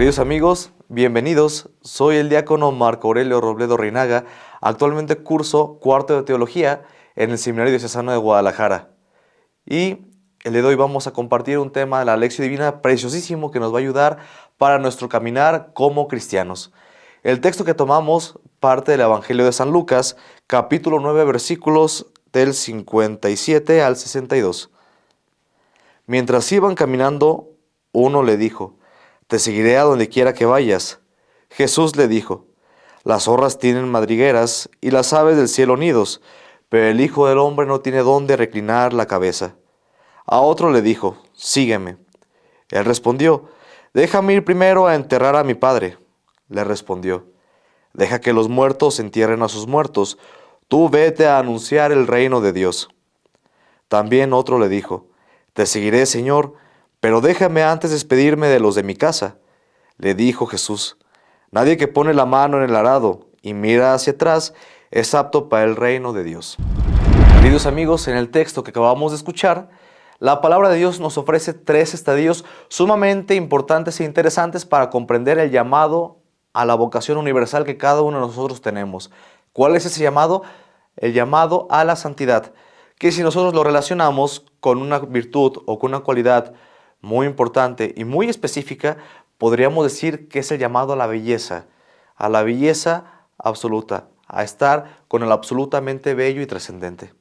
Queridos amigos, bienvenidos. Soy el diácono Marco Aurelio Robledo Reinaga. Actualmente curso cuarto de teología en el Seminario Diocesano de Guadalajara. Y el día de hoy vamos a compartir un tema de la Lección Divina preciosísimo que nos va a ayudar para nuestro caminar como cristianos. El texto que tomamos parte del Evangelio de San Lucas, capítulo 9, versículos del 57 al 62. Mientras iban caminando, uno le dijo: «Te seguiré a donde quiera que vayas». Jesús le dijo: «Las zorras tienen madrigueras y las aves del cielo nidos, pero el Hijo del Hombre no tiene dónde reclinar la cabeza». A otro le dijo: «Sígueme». Él respondió: «Déjame ir primero a enterrar a mi padre». Le respondió: «Deja que los muertos entierren a sus muertos. Tú vete a anunciar el reino de Dios». También otro le dijo: «Te seguiré, Señor, pero déjame antes despedirme de los de mi casa». Le dijo Jesús: «Nadie que pone la mano en el arado y mira hacia atrás es apto para el reino de Dios». Queridos amigos, en el texto que acabamos de escuchar, la palabra de Dios nos ofrece tres estadios sumamente importantes e interesantes para comprender el llamado a la vocación universal que cada uno de nosotros tenemos. ¿Cuál es ese llamado? El llamado a la santidad, que si nosotros lo relacionamos con una virtud o con una cualidad muy importante y muy específica, podríamos decir que es el llamado a la belleza absoluta, a estar con el absolutamente bello y trascendente.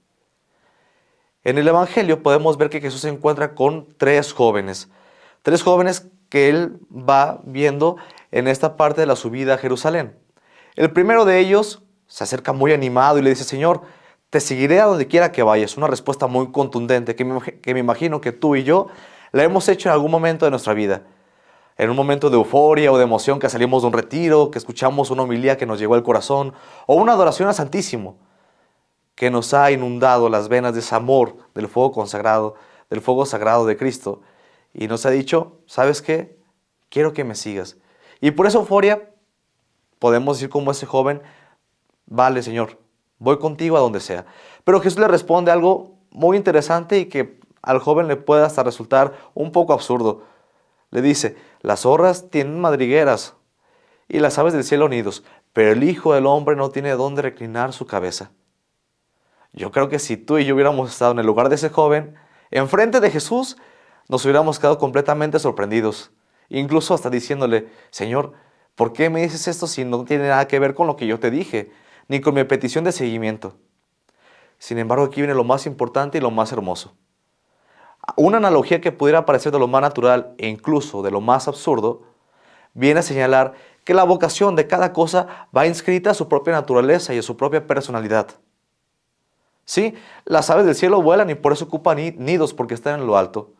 En el Evangelio podemos ver que Jesús se encuentra con tres jóvenes que él va viendo en esta parte de la subida a Jerusalén. El primero de ellos se acerca muy animado y le dice: «Señor, te seguiré a donde quiera que vayas». Una respuesta muy contundente que me imagino que tú y yo la hemos hecho en algún momento de nuestra vida. En un momento de euforia o de emoción, que salimos de un retiro, que escuchamos una homilía que nos llegó al corazón, o una adoración al Santísimo, que nos ha inundado las venas de ese amor del fuego sagrado de Cristo, y nos ha dicho: «¿Sabes qué? Quiero que me sigas». Y por esa euforia podemos decir como ese joven: «Vale, Señor, voy contigo a donde sea». Pero Jesús le responde algo muy interesante y que al joven le puede hasta resultar un poco absurdo. Le dice: «Las zorras tienen madrigueras y las aves del cielo nidos, pero el Hijo del Hombre no tiene dónde reclinar su cabeza». Yo creo que si tú y yo hubiéramos estado en el lugar de ese joven, enfrente de Jesús, nos hubiéramos quedado completamente sorprendidos. Incluso hasta diciéndole: «Señor, ¿por qué me dices esto si no tiene nada que ver con lo que yo te dije, ni con mi petición de seguimiento?». Sin embargo, aquí viene lo más importante y lo más hermoso. Una analogía que pudiera parecer de lo más natural e incluso de lo más absurdo, viene a señalar que la vocación de cada cosa va inscrita a su propia naturaleza y a su propia personalidad. Sí, las aves del cielo vuelan y por eso ocupan nidos, porque están en lo alto.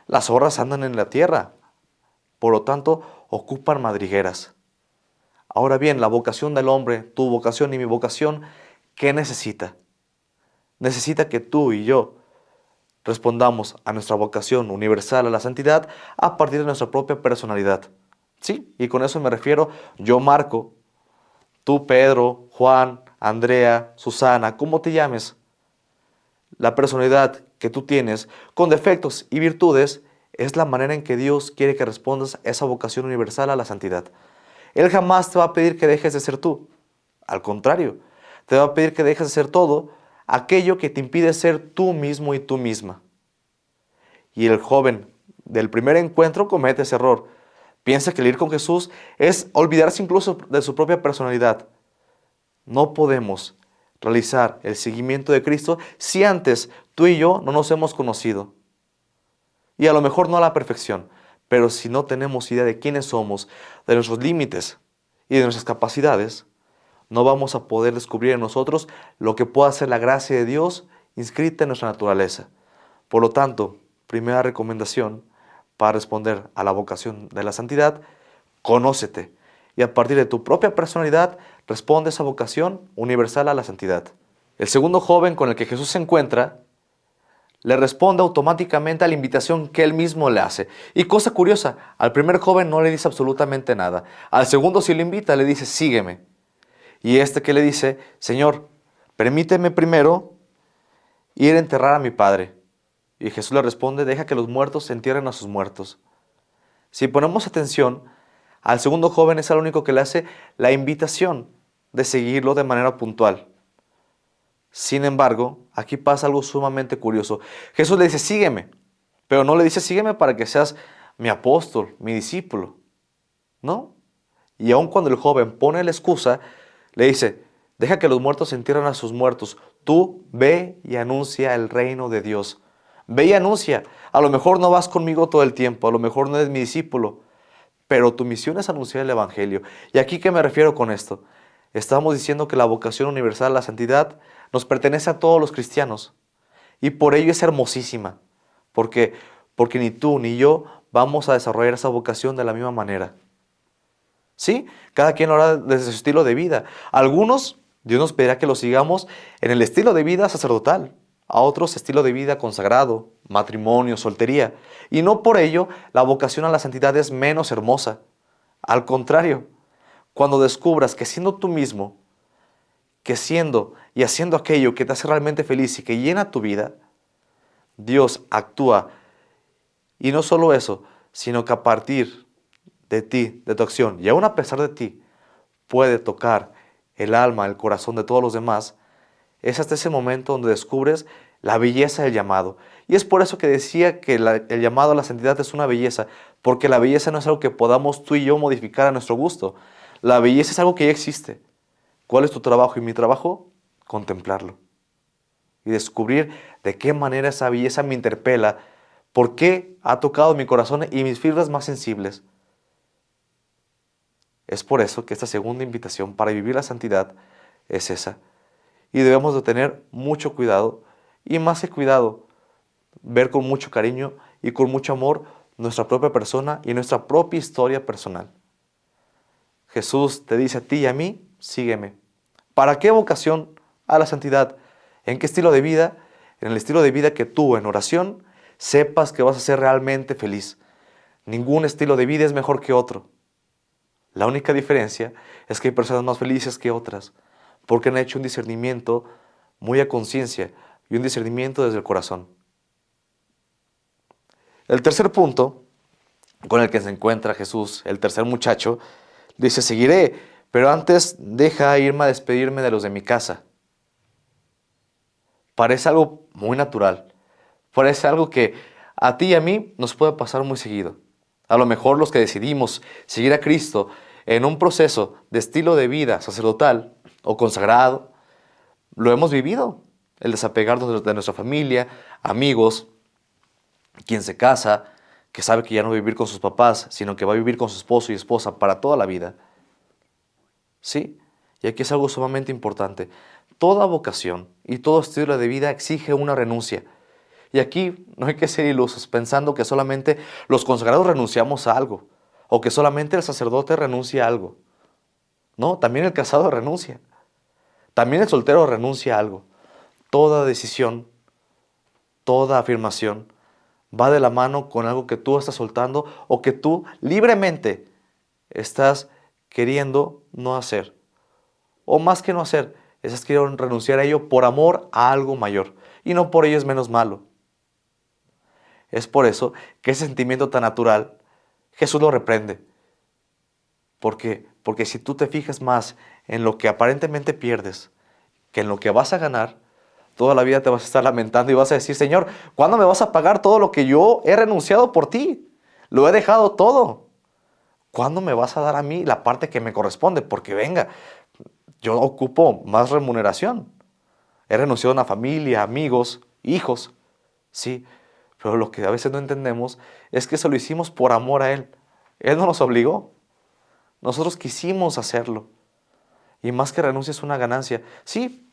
Las zorras andan en la tierra, por lo tanto ocupan madrigueras. Ahora bien, la vocación del hombre, tu vocación y mi vocación, ¿qué necesita? Necesita que tú y yo respondamos a nuestra vocación universal a la santidad a partir de nuestra propia personalidad. Sí, y con eso me refiero yo, Marco, tú, Pedro, Juan, Andrea, Susana, como te llames. La personalidad que tú tienes, con defectos y virtudes, es la manera en que Dios quiere que respondas a esa vocación universal a la santidad. Él jamás te va a pedir que dejes de ser tú. Al contrario, te va a pedir que dejes de ser todo aquello que te impide ser tú mismo y tú misma. Y el joven del primer encuentro comete ese error. Piensa que el ir con Jesús es olvidarse incluso de su propia personalidad. No podemos realizar el seguimiento de Cristo si antes tú y yo no nos hemos conocido. Y a lo mejor no a la perfección, pero si no tenemos idea de quiénes somos, de nuestros límites y de nuestras capacidades, no vamos a poder descubrir en nosotros lo que pueda ser la gracia de Dios inscrita en nuestra naturaleza. Por lo tanto, primera recomendación para responder a la vocación de la santidad: conócete. Y a partir de tu propia personalidad, responde a esa vocación universal a la santidad. El segundo joven con el que Jesús se encuentra le responde automáticamente a la invitación que él mismo le hace. Y cosa curiosa, al primer joven no le dice absolutamente nada. Al segundo, si lo invita, le dice: «Sígueme». Y este que le dice: «Señor, permíteme primero ir a enterrar a mi padre». Y Jesús le responde: «Deja que los muertos entierren a sus muertos». Si ponemos atención, Al segundo joven es el único que le hace la invitación de seguirlo de manera puntual. Sin embargo, aquí pasa algo sumamente curioso. Jesús le dice, sígueme, pero no le dice, sígueme para que seas mi apóstol, mi discípulo. ¿No? Y aun cuando el joven pone la excusa, le dice, deja que los muertos entierren a sus muertos. Tú ve y anuncia el reino de Dios. Ve y anuncia. A lo mejor no vas conmigo todo el tiempo, a lo mejor no eres mi discípulo, pero tu misión es anunciar el Evangelio. ¿Y aquí qué me refiero con esto? Estamos diciendo que la vocación universal a la santidad nos pertenece a todos los cristianos. Y por ello es hermosísima. Porque ni tú ni yo vamos a desarrollar esa vocación de la misma manera. ¿Sí? Cada quien lo hará desde su estilo de vida. A algunos, Dios nos pedirá que lo sigamos en el estilo de vida sacerdotal. A otros, estilo de vida consagrado, matrimonio, soltería. Y no por ello la vocación a la santidad es menos hermosa. Al contrario, cuando descubras que siendo tú mismo, que siendo y haciendo aquello que te hace realmente feliz y que llena tu vida, Dios actúa. Y no solo eso, sino que a partir de ti, de tu acción, y aún a pesar de ti, puede tocar el alma, el corazón de todos los demás, es hasta ese momento donde descubres la belleza del llamado. Y es por eso que decía que el llamado a la santidad es una belleza, porque la belleza no es algo que podamos tú y yo modificar a nuestro gusto. La belleza es algo que ya existe. ¿Cuál es tu trabajo y mi trabajo? Contemplarlo. Y descubrir de qué manera esa belleza me interpela, por qué ha tocado mi corazón y mis fibras más sensibles. Es por eso que esta segunda invitación para vivir la santidad es esa. Y debemos de tener mucho cuidado, y más que cuidado, ver con mucho cariño y con mucho amor nuestra propia persona y nuestra propia historia personal. Jesús te dice a ti y a mí, sígueme. ¿Para qué vocación a la santidad? ¿En qué estilo de vida? En el estilo de vida que tú en oración sepas que vas a ser realmente feliz. Ningún estilo de vida es mejor que otro. La única diferencia es que hay personas más felices que otras, porque han hecho un discernimiento muy a conciencia y un discernimiento desde el corazón. El tercer punto con el que se encuentra Jesús, el tercer muchacho, dice, seguiré, pero antes deja irme a despedirme de los de mi casa. Parece algo muy natural, parece algo que a ti y a mí nos puede pasar muy seguido. A lo mejor los que decidimos seguir a Cristo en un proceso de estilo de vida sacerdotal o consagrado, lo hemos vivido. El desapegarnos de nuestra familia, amigos, quien se casa, que sabe que ya no va a vivir con sus papás, sino que va a vivir con su esposo y esposa para toda la vida. ¿Sí? Y aquí es algo sumamente importante. Toda vocación y todo estilo de vida exige una renuncia. Y aquí no hay que ser ilusos pensando que solamente los consagrados renunciamos a algo, o que solamente el sacerdote renuncia a algo. No, también el casado renuncia. También el soltero renuncia a algo. Toda decisión, toda afirmación va de la mano con algo que tú estás soltando o que tú libremente estás queriendo no hacer. O más que no hacer, estás queriendo renunciar a ello por amor a algo mayor. Y no por ello es menos malo. Es por eso que ese sentimiento tan natural, Jesús lo reprende. ¿Por qué? Porque si tú te fijas más en lo que aparentemente pierdes que en lo que vas a ganar, toda la vida te vas a estar lamentando y vas a decir, Señor, ¿cuándo me vas a pagar todo lo que yo he renunciado por ti? Lo he dejado todo. ¿Cuándo me vas a dar a mí la parte que me corresponde? Porque venga, yo ocupo más remuneración. He renunciado a una familia, amigos, hijos, sí. Pero lo que a veces no entendemos es que eso lo hicimos por amor a Él. Él no nos obligó. Nosotros quisimos hacerlo. Y más que renuncia es una ganancia. Sí,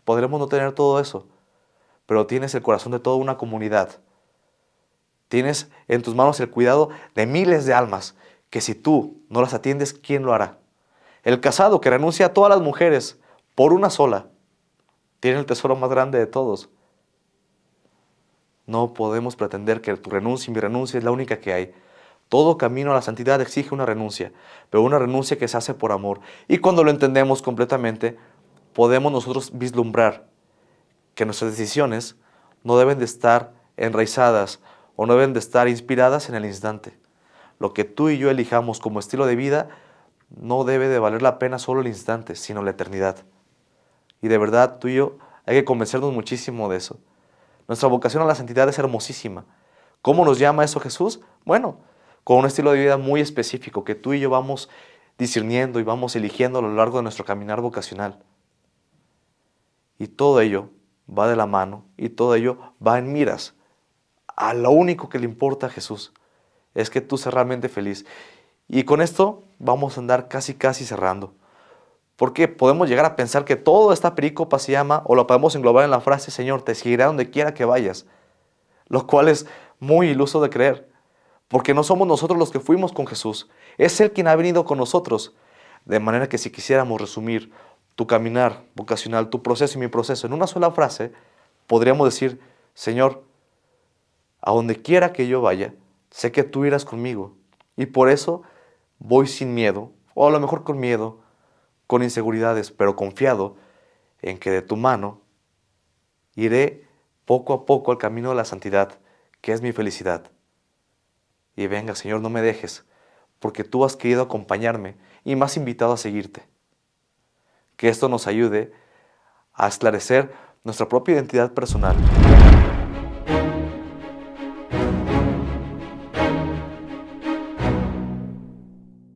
podremos no tener todo eso, pero tienes el corazón de toda una comunidad. Tienes en tus manos el cuidado de miles de almas, que si tú no las atiendes, ¿quién lo hará? El casado que renuncia a todas las mujeres por una sola, tiene el tesoro más grande de todos. No podemos pretender que tu renuncia y mi renuncia es la única que hay. Todo camino a la santidad exige una renuncia, pero una renuncia que se hace por amor. Y cuando lo entendemos completamente, podemos nosotros vislumbrar que nuestras decisiones no deben de estar enraizadas o no deben de estar inspiradas en el instante. lo que tú y yo elijamos como estilo de vida no debe de valer la pena solo el instante, sino la eternidad. Y de verdad, tú y yo hay que convencernos muchísimo de eso. Nuestra vocación a la santidad es hermosísima. ¿Cómo nos llama eso Jesús? Bueno, con un estilo de vida muy específico que tú y yo vamos discerniendo y vamos eligiendo a lo largo de nuestro caminar vocacional. Y todo ello va de la mano y todo ello va en miras a lo único que le importa a Jesús, es que tú seas realmente feliz. Y con esto vamos a andar casi cerrando. Porque podemos llegar a pensar que toda esta perícopa se llama, o lo podemos englobar en la frase, Señor, te seguiré donde quiera que vayas. Lo cual es muy iluso de creer. Porque no somos nosotros los que fuimos con Jesús. Es Él quien ha venido con nosotros. De manera que si quisiéramos resumir tu caminar vocacional, tu proceso y mi proceso en una sola frase, podríamos decir, Señor, a donde quiera que yo vaya, sé que tú irás conmigo. Y por eso voy sin miedo, o a lo mejor con miedo, con inseguridades, pero confiado en que de tu mano iré poco a poco al camino de la santidad, que es mi felicidad. Y venga, Señor, no me dejes, porque tú has querido acompañarme y me has invitado a seguirte. Que esto nos ayude a esclarecer nuestra propia identidad personal